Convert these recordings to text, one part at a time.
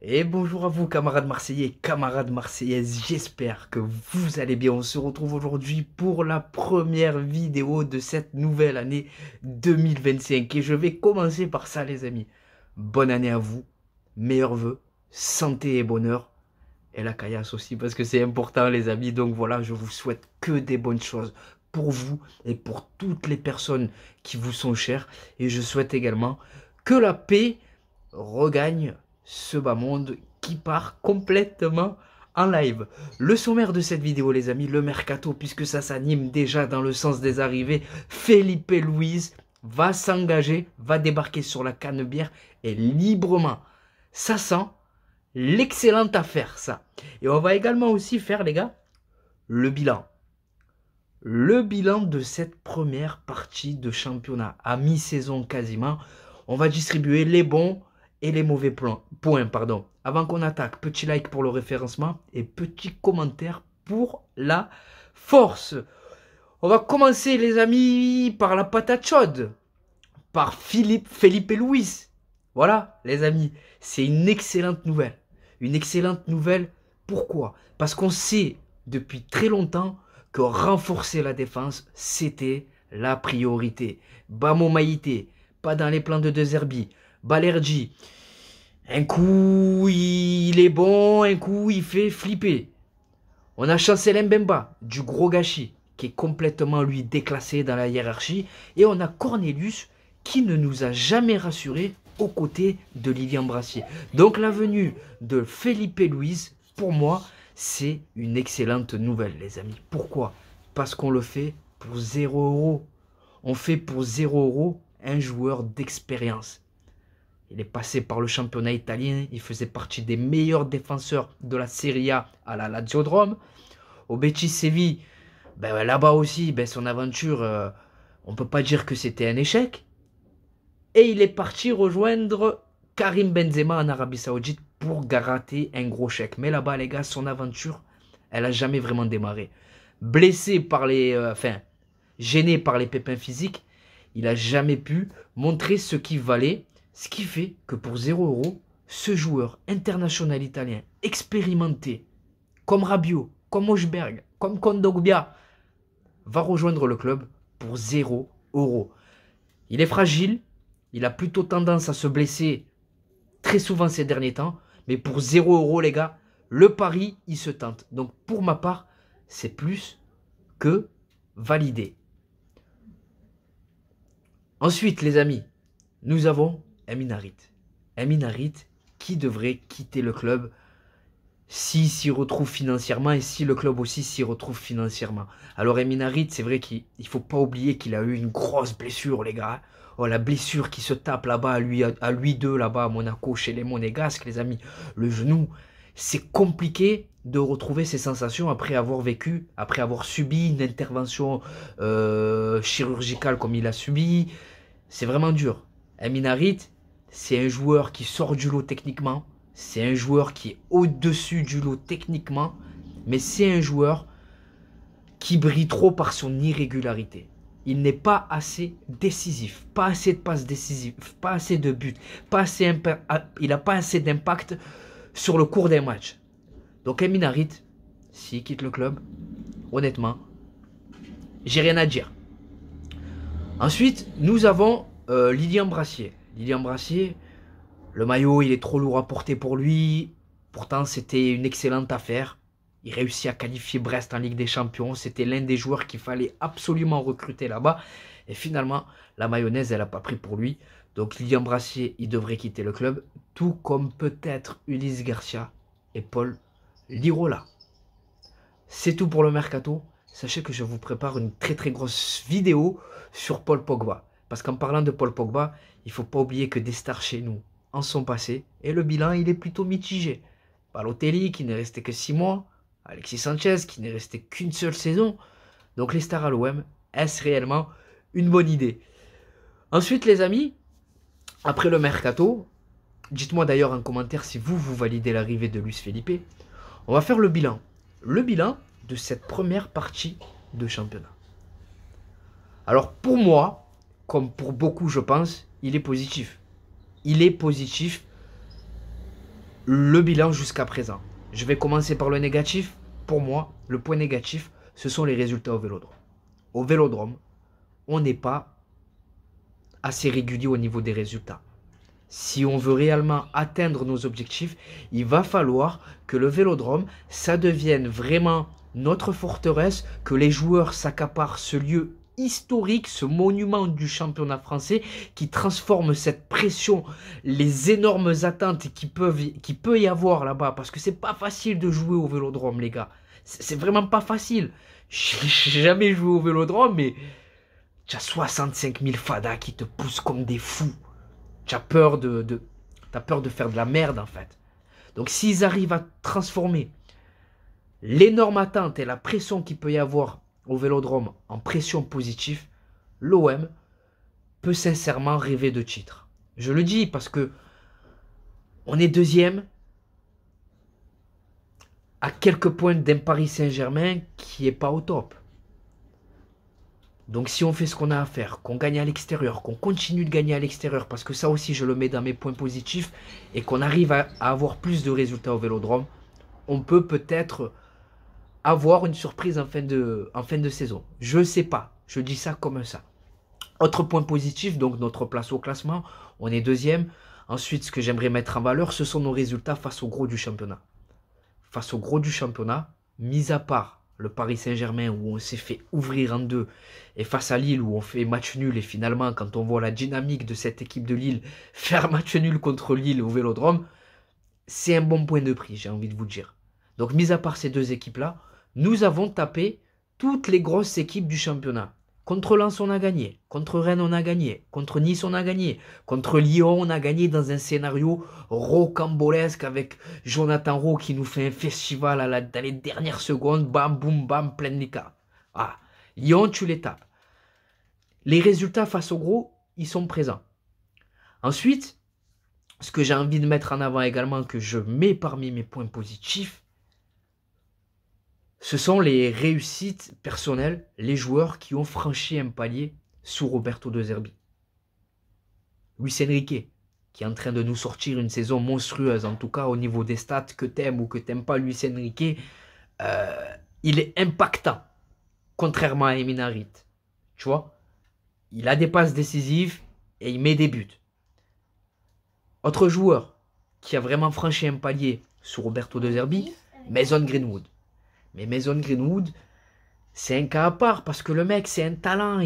Et bonjour à vous camarades marseillais, camarades marseillaises, j'espère que vous allez bien. On se retrouve aujourd'hui pour la première vidéo de cette nouvelle année 2025. Et je vais commencer par ça les amis. Bonne année à vous, meilleurs vœux, santé et bonheur. Et la caillasse aussi parce que c'est important les amis. Donc voilà, je vous souhaite que des bonnes choses pour vous et pour toutes les personnes qui vous sont chères. Et je souhaite également que la paix regagne ce bas monde qui part complètement en live. Le sommaire de cette vidéo les amis, le mercato puisque ça s'anime déjà dans le sens des arrivées. Felipe Luis va s'engager, va débarquer sur la Canebière et librement. Ça sent l'excellente affaire ça. Et on va également aussi faire les gars le bilan. Le bilan de cette première partie de championnat à mi-saison quasiment. On va distribuer les bons et les mauvais points. Pardon. Avant qu'on attaque, petit like pour le référencement et petit commentaire pour la force. On va commencer les amis par la patate chaude. Par Felipe Luis. Voilà les amis, c'est une excellente nouvelle. Une excellente nouvelle, pourquoi? Parce qu'on sait depuis très longtemps que renforcer la défense, c'était la priorité. Bamo Maïté, pas dans les plans de De Zerbi. Balerdi, un coup il est bon, un coup il fait flipper. On a Chancel Mbemba, du gros gâchis, qui est complètement lui déclassé dans la hiérarchie. Et on a Cornelius, qui ne nous a jamais rassurés aux côtés de Lilian Brassier. Donc la venue de Felipe Luis, pour moi, c'est une excellente nouvelle, les amis. Pourquoi? Parce qu'on le fait pour 0 €. On fait pour 0 € un joueur d'expérience. Il est passé par le championnat italien, il faisait partie des meilleurs défenseurs de la Serie A à la Lazio de Rome. Au Betis Séville, ben, là-bas aussi, ben, son aventure, on ne peut pas dire que c'était un échec. Et il est parti rejoindre Karim Benzema en Arabie Saoudite pour gratter un gros chèque. Mais là-bas, les gars, son aventure, elle n'a jamais vraiment démarré. Blessé par gêné par les pépins physiques, il n'a jamais pu montrer ce qu'il valait. Ce qui fait que pour 0 €, ce joueur international italien, expérimenté, comme Rabiot, comme Hochberg, comme Kondogbia, va rejoindre le club pour 0 €. Il est fragile, il a plutôt tendance à se blesser très souvent ces derniers temps, mais pour 0 € les gars, le pari, il se tente. Donc pour ma part, c'est plus que validé. Ensuite les amis, nous avons Amin Harit. Amin Harit qui devrait quitter le club s'il s'y retrouve financièrement et si le club aussi s'y retrouve financièrement. Alors Amin Harit, c'est vrai qu'il ne faut pas oublier qu'il a eu une grosse blessure les gars. Oh, la blessure qui se tape là-bas à lui deux là-bas à Monaco chez les Monégasques les amis. Le genou, c'est compliqué de retrouver ses sensations après avoir subi une intervention chirurgicale comme il a subi. C'est vraiment dur. Amin Harit, c'est un joueur qui sort du lot techniquement. C'est un joueur qui est au-dessus du lot techniquement. Mais c'est un joueur qui brille trop par son irrégularité. Il n'est pas assez décisif. Pas assez de passes décisives. Pas assez de buts. Il n'a pas assez d'impact sur le cours des matchs. Donc Amin Harit, s'il quitte le club, honnêtement, j'ai rien à dire. Ensuite, nous avons Lilian Brassier. Lilian Brassier, le maillot, il est trop lourd à porter pour lui. Pourtant, c'était une excellente affaire. Il réussit à qualifier Brest en Ligue des Champions. C'était l'un des joueurs qu'il fallait absolument recruter là-bas. Et finalement, la mayonnaise, elle n'a pas pris pour lui. Donc Lilian Brassier, il devrait quitter le club. Tout comme peut-être Ulysse Garcia et Paul Lirola. C'est tout pour le mercato. Sachez que je vous prépare une très très grosse vidéo sur Paul Pogba. Parce qu'en parlant de Paul Pogba, il ne faut pas oublier que des stars chez nous en sont passés. Et le bilan, il est plutôt mitigé. Balotelli qui n'est resté que 6 mois. Alexis Sanchez qui n'est resté qu'une seule saison. Donc les stars à l'OM, est-ce réellement une bonne idée? Ensuite les amis, après le mercato, dites-moi d'ailleurs en commentaire si vous validez l'arrivée de Luis Felipe. On va faire le bilan. Le bilan de cette première partie de championnat. Alors pour moi, comme pour beaucoup je pense, il est positif. Il est positif le bilan jusqu'à présent. Je vais commencer par le négatif. Pour moi, le point négatif, ce sont les résultats au Vélodrome. Au Vélodrome, on n'est pas assez régulier au niveau des résultats. Si on veut réellement atteindre nos objectifs, il va falloir que le Vélodrome, ça devienne vraiment notre forteresse, que les joueurs s'accaparent ce lieu historique, ce monument du championnat français qui transforme cette pression, les énormes attentes qui peut y avoir là-bas, parce que c'est pas facile de jouer au Vélodrome, les gars. C'est vraiment pas facile. J'ai jamais joué au Vélodrome, mais tu as 65 000 fadas qui te poussent comme des fous. Tu as peur t'as peur de faire de la merde, en fait. Donc, s'ils arrivent à transformer l'énorme attente et la pression qu'il peut y avoir au Vélodrome en pression positive, l'OM peut sincèrement rêver de titre. Je le dis parce que on est deuxième à quelques points d'un Paris Saint-Germain qui n'est pas au top. Donc si on fait ce qu'on a à faire, qu'on gagne à l'extérieur, qu'on continue de gagner à l'extérieur, parce que ça aussi je le mets dans mes points positifs, et qu'on arrive à avoir plus de résultats au Vélodrome, on peut peut-être avoir une surprise en fin de saison. Je ne sais pas, je dis ça comme ça. Autre point positif, donc notre place au classement, on est deuxième. Ensuite, ce que j'aimerais mettre en valeur, ce sont nos résultats face au gros du championnat. Face au gros du championnat, mis à part le Paris Saint-Germain où on s'est fait ouvrir en deux, et face à Lille où on fait match nul, et finalement quand on voit la dynamique de cette équipe de Lille faire match nul contre Lille au Vélodrome, c'est un bon point de prix, j'ai envie de vous dire. Donc mis à part ces deux équipes-là, nous avons tapé toutes les grosses équipes du championnat. Contre Lens, on a gagné. Contre Rennes, on a gagné. Contre Nice, on a gagné. Contre Lyon, on a gagné dans un scénario rocambolesque avec Jonathan Rowe qui nous fait un festival dans les dernières secondes. Bam, boum, bam, plein d'écart. Ah, Lyon, tu les tapes. Les résultats face au gros, ils sont présents. Ensuite, ce que j'ai envie de mettre en avant également, que je mets parmi mes points positifs, ce sont les réussites personnelles, les joueurs qui ont franchi un palier sous Roberto De Zerbi. Luis Enrique, qui est en train de nous sortir une saison monstrueuse, en tout cas au niveau des stats, que t'aimes ou que t'aimes pas Luis Enrique, il est impactant, contrairement à Emin Harit. Tu vois, il a des passes décisives et il met des buts. Autre joueur qui a vraiment franchi un palier sous Roberto De Zerbi, Mason Greenwood. Mais Mason Greenwood, c'est un cas à part parce que le mec, c'est un talent.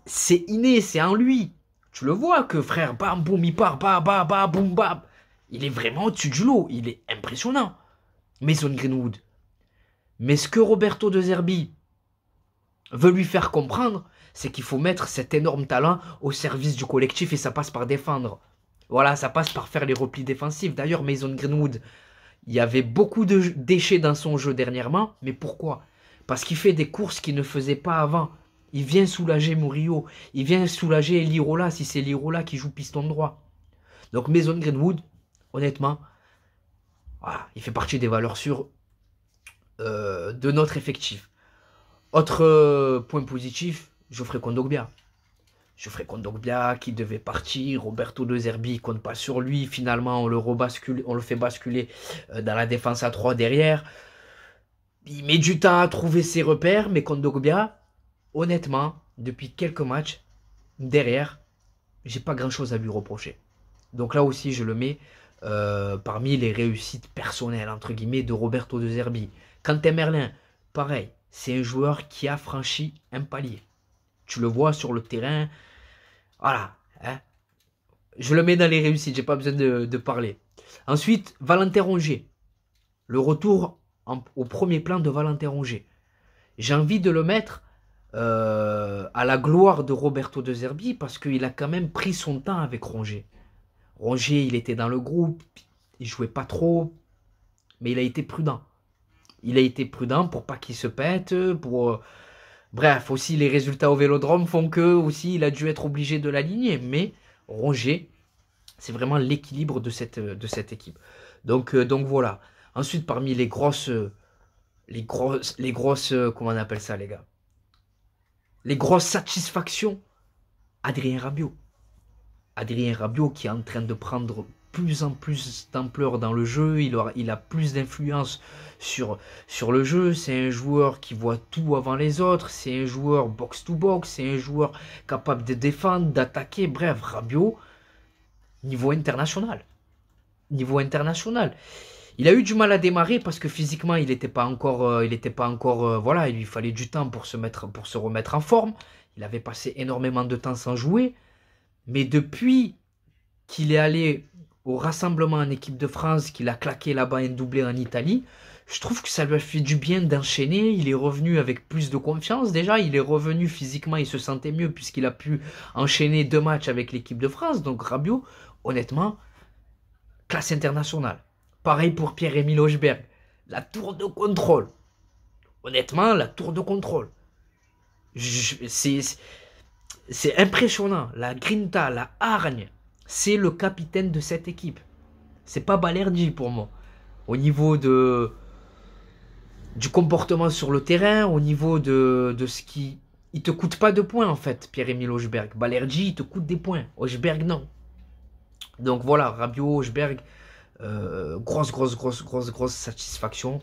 C'est inné, c'est en lui. Tu le vois que frère, bam, boum, il part, boum, bam. Il est vraiment au-dessus du lot. Il est impressionnant. Mason Greenwood. Mais ce que Roberto De Zerbi veut lui faire comprendre, c'est qu'il faut mettre cet énorme talent au service du collectif et ça passe par défendre. Voilà, ça passe par faire les replis défensifs. D'ailleurs, Mason Greenwood, il y avait beaucoup de déchets dans son jeu dernièrement, mais pourquoi? Parce qu'il fait des courses qu'il ne faisait pas avant. Il vient soulager Murillo, il vient soulager Lirola si c'est Lirola qui joue piston droit. Donc Mason Greenwood, honnêtement, voilà, il fait partie des valeurs sûres de notre effectif. Autre point positif, Geoffrey Kondogbia. Geoffrey Kondogbia qui devait partir, Roberto De Zerbi compte pas sur lui, finalement on le fait basculer dans la défense à 3 derrière. Il met du temps à trouver ses repères, mais Kondogbia, honnêtement, depuis quelques matchs, derrière, j'ai pas grand chose à lui reprocher. Donc là aussi je le mets parmi les réussites personnelles entre guillemets de Roberto De Zerbi. Quentin Merlin, pareil, c'est un joueur qui a franchi un palier. Tu le vois sur le terrain. Voilà. Hein. Je le mets dans les réussites, j'ai pas besoin de parler. Ensuite, Valentin Rongier. Le retour au premier plan de Valentin Rongier. J'ai envie de le mettre à la gloire de Roberto De Zerbi parce qu'il a quand même pris son temps avec Rongier. Rongier, il était dans le groupe, il jouait pas trop, mais il a été prudent. Il a été prudent pour pas qu'il se pète, pour... Bref, aussi les résultats au Vélodrome font que aussi il a dû être obligé de l'aligner. Mais Rongier, c'est vraiment l'équilibre de cette équipe. Donc voilà. Ensuite, parmi les grosses, comment on appelle ça les gars? Les grosses satisfactions, Adrien Rabiot. Adrien Rabiot qui est en train de prendre plus en plus d'ampleur dans le jeu, il a plus d'influence sur le jeu. C'est un joueur qui voit tout avant les autres, c'est un joueur box-to-box, c'est un joueur capable de défendre, d'attaquer. Bref, Rabiot, niveau international. Niveau international. Il a eu du mal à démarrer parce que physiquement, il n'était pas encore, voilà, il lui fallait du temps pour se remettre en forme. Il avait passé énormément de temps sans jouer. Mais depuis qu'il est allé au rassemblement en équipe de France, qu'il a claqué là-bas un doublé en Italie, je trouve que ça lui a fait du bien d'enchaîner. Il est revenu avec plus de confiance. Déjà, il est revenu physiquement, il se sentait mieux puisqu'il a pu enchaîner 2 matchs avec l'équipe de France. Donc Rabiot, honnêtement, classe internationale. Pareil pour Pierre-Emile Hojbjerg. La tour de contrôle. Honnêtement, la tour de contrôle. C'est impressionnant. La grinta, la hargne. C'est le capitaine de cette équipe. C'est pas Balerdi pour moi. Au niveau du comportement sur le terrain, au niveau de ce qui... Il te coûte pas de points en fait, Pierre-Emile Hojbjerg. Balerdi, il te coûte des points. Hojbjerg, non. Donc voilà, Rabiot, Hojbjerg, grosse satisfaction.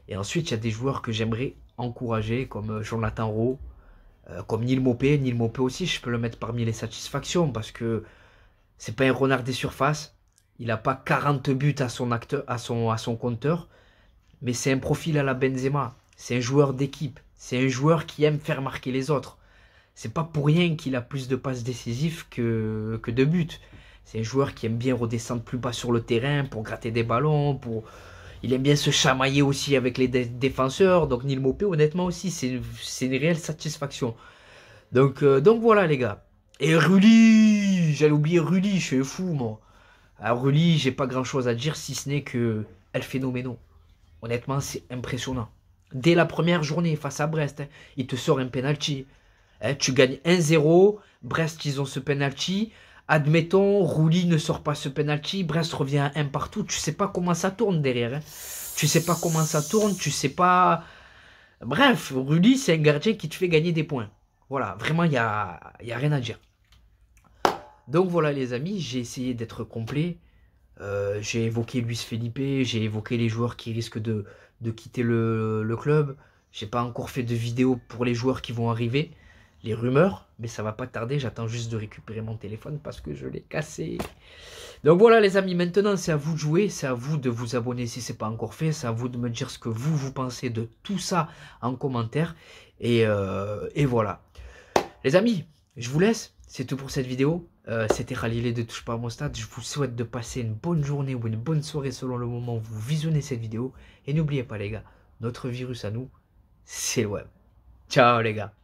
Et ensuite, il y a des joueurs que j'aimerais encourager, comme Jonathan Rowe, comme Neil Maupay. Neil Maupay aussi, je peux le mettre parmi les satisfactions parce que c'est pas un renard des surfaces. Il n'a pas 40 buts à son compteur, mais c'est un profil à la Benzema. C'est un joueur d'équipe. C'est un joueur qui aime faire marquer les autres. C'est pas pour rien qu'il a plus de passes décisives que de buts. C'est un joueur qui aime bien redescendre plus bas sur le terrain pour gratter des ballons. Il aime bien se chamailler aussi avec les défenseurs. Donc Neil Maupay, honnêtement aussi, c'est une réelle satisfaction. Donc voilà les gars. Et Rulli, j'allais oublier Rulli, je suis fou moi. Alors Rulli, j'ai pas grand chose à dire si ce n'est que El Phénoméno. Honnêtement, c'est impressionnant. Dès la première journée face à Brest, il te sort un penalty. Tu gagnes 1-0, Brest ils ont ce penalty. Admettons, Rulli ne sort pas ce penalty, Brest revient à 1 partout. Tu sais pas comment ça tourne derrière. Tu sais pas comment ça tourne, tu sais pas... Bref, Rulli, c'est un gardien qui te fait gagner des points. Voilà, vraiment, il y a rien à dire. Donc voilà les amis, j'ai essayé d'être complet. J'ai évoqué Luis Felipe, j'ai évoqué les joueurs qui risquent de quitter le club. J'ai pas encore fait de vidéo pour les joueurs qui vont arriver. Les rumeurs, mais ça va pas tarder, j'attends juste de récupérer mon téléphone parce que je l'ai cassé. Donc voilà les amis, maintenant c'est à vous de jouer, c'est à vous de vous abonner si ce n'est pas encore fait, c'est à vous de me dire ce que vous pensez de tout ça en commentaire. Et voilà. Les amis, je vous laisse, c'est tout pour cette vidéo. C'était Khalilé de Touche pas à mon stade, je vous souhaite de passer une bonne journée ou une bonne soirée selon le moment où vous visionnez cette vidéo. Et n'oubliez pas les gars, notre virus à nous, c'est le web. Ciao les gars.